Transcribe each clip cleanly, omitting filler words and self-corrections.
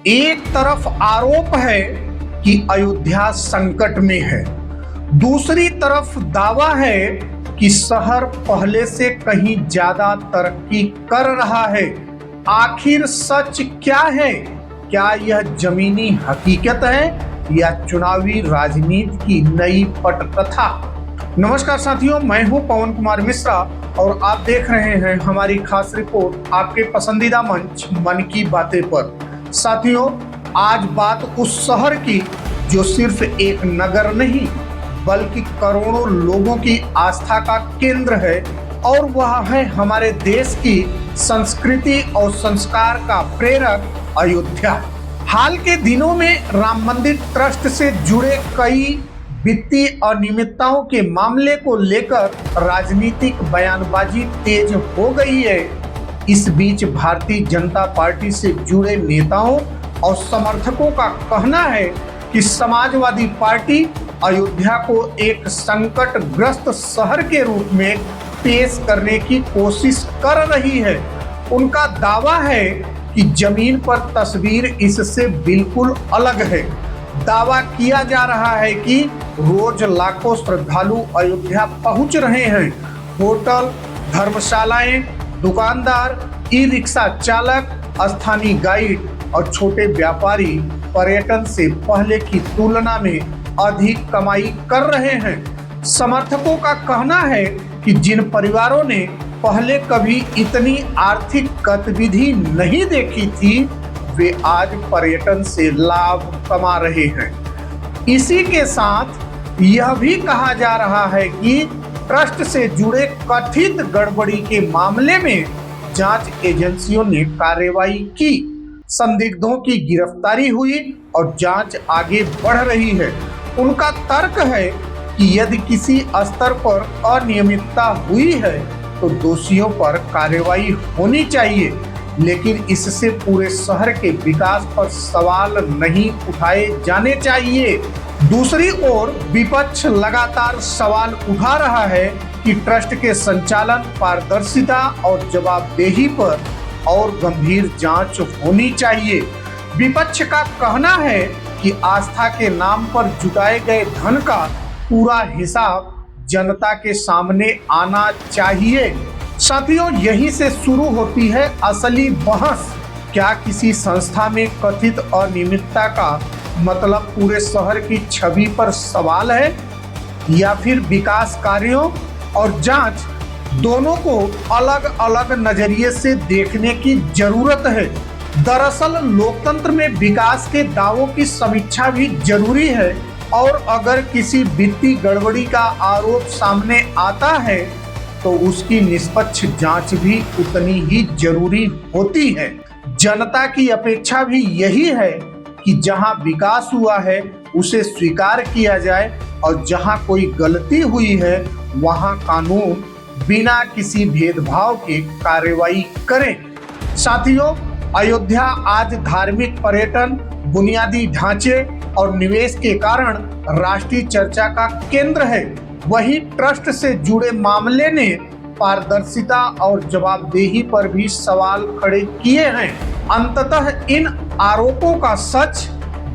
एक तरफ आरोप है कि अयोध्या संकट में है, दूसरी तरफ दावा है कि शहर पहले से कहीं ज्यादा तरक्की कर रहा है। आखिर सच क्या है? क्या यह जमीनी हकीकत है या चुनावी राजनीति की नई पटकथा? नमस्कार साथियों, मैं हूं पवन कुमार मिश्रा और आप देख रहे हैं हमारी खास रिपोर्ट आपके पसंदीदा मंच मन की बातें पर। साथियों, आज बात उस शहर की जो सिर्फ एक नगर नहीं बल्कि करोड़ों लोगों की आस्था का केंद्र है, और वह है हमारे देश की संस्कृति और संस्कार का प्रेरक अयोध्या। हाल के दिनों में राम मंदिर ट्रस्ट से जुड़े कई वित्तीय अनियमितताओं के मामले को लेकर राजनीतिक बयानबाजी तेज हो गई है। इस बीच भारतीय जनता पार्टी से जुड़े नेताओं और समर्थकों का कहना है कि समाजवादी पार्टी अयोध्या को एक संकटग्रस्त शहर के रूप में पेश करने की कोशिश कर रही है। उनका दावा है कि जमीन पर तस्वीर इससे बिल्कुल अलग है। दावा किया जा रहा है कि रोज लाखों श्रद्धालु अयोध्या पहुंच रहे हैं। होटल, धर्मशालाएं, दुकानदार, ई रिक्शा चालक, स्थानीय गाइड और छोटे व्यापारी पर्यटन से पहले की तुलना में अधिक कमाई कर रहे हैं। समर्थकों का कहना है कि जिन परिवारों ने पहले कभी इतनी आर्थिक गतिविधि नहीं देखी थी, वे आज पर्यटन से लाभ कमा रहे हैं। इसी के साथ यह भी कहा जा रहा है कि ट्रस्ट से जुड़े कथित गड़बड़ी के मामले में जांच एजेंसियों ने कार्रवाई की, संदिग्धों की गिरफ्तारी हुई और जांच आगे बढ़ रही है। उनका तर्क है कि यदि किसी स्तर पर अनियमितता हुई है तो दोषियों पर कार्रवाई होनी चाहिए, लेकिन इससे पूरे शहर के विकास पर सवाल नहीं उठाए जाने चाहिए। दूसरी ओर विपक्ष लगातार सवाल उठा रहा है कि ट्रस्ट के संचालन, पारदर्शिता और जवाबदेही पर और गंभीर जांच होनी चाहिए। विपक्ष का कहना है कि आस्था के नाम पर जुटाए गए धन का पूरा हिसाब जनता के सामने आना चाहिए। साथियों, यहीं से शुरू होती है असली बहस। क्या किसी संस्था में कथित अनियमितता का मतलब पूरे शहर की छवि पर सवाल है, या फिर विकास कार्यों और जांच दोनों को अलग अलग नजरिए से देखने की जरूरत है? दरअसल लोकतंत्र में विकास के दावों की समीक्षा भी जरूरी है, और अगर किसी वित्तीय गड़बड़ी का आरोप सामने आता है तो उसकी निष्पक्ष जांच भी उतनी ही जरूरी होती है। जनता की अपेक्षा भी यही है कि जहां विकास हुआ है उसे स्वीकार किया जाए, और जहां कोई गलती हुई है वहां कानून बिना किसी भेदभाव के कार्रवाई करे। साथियों, अयोध्या आज धार्मिक, पर्यटन, बुनियादी ढांचे और निवेश के कारण राष्ट्रीय चर्चा का केंद्र है। वहीं ट्रस्ट से जुड़े मामले ने पारदर्शिता और जवाबदेही पर भी सवाल खड़े किए हैं। अंततः इन आरोपों का सच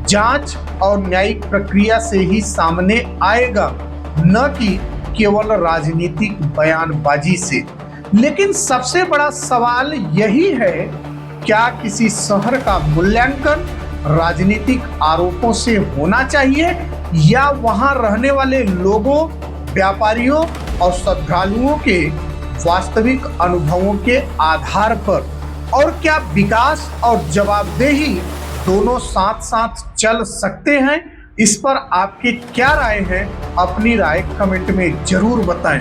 जांच और न्यायिक प्रक्रिया से ही सामने आएगा, न कि केवल राजनीतिक बयानबाजी से। लेकिन सबसे बड़ा सवाल यही है, क्या किसी शहर का मूल्यांकन राजनीतिक आरोपों से होना चाहिए या वहां रहने वाले लोगों, व्यापारियों और श्रद्धालुओं के वास्तविक अनुभवों के आधार पर? और क्या विकास और जवाबदेही दोनों साथ साथ चल सकते हैं? इस पर आपकी क्या राय है? अपनी राय कमेंट में जरूर बताएं।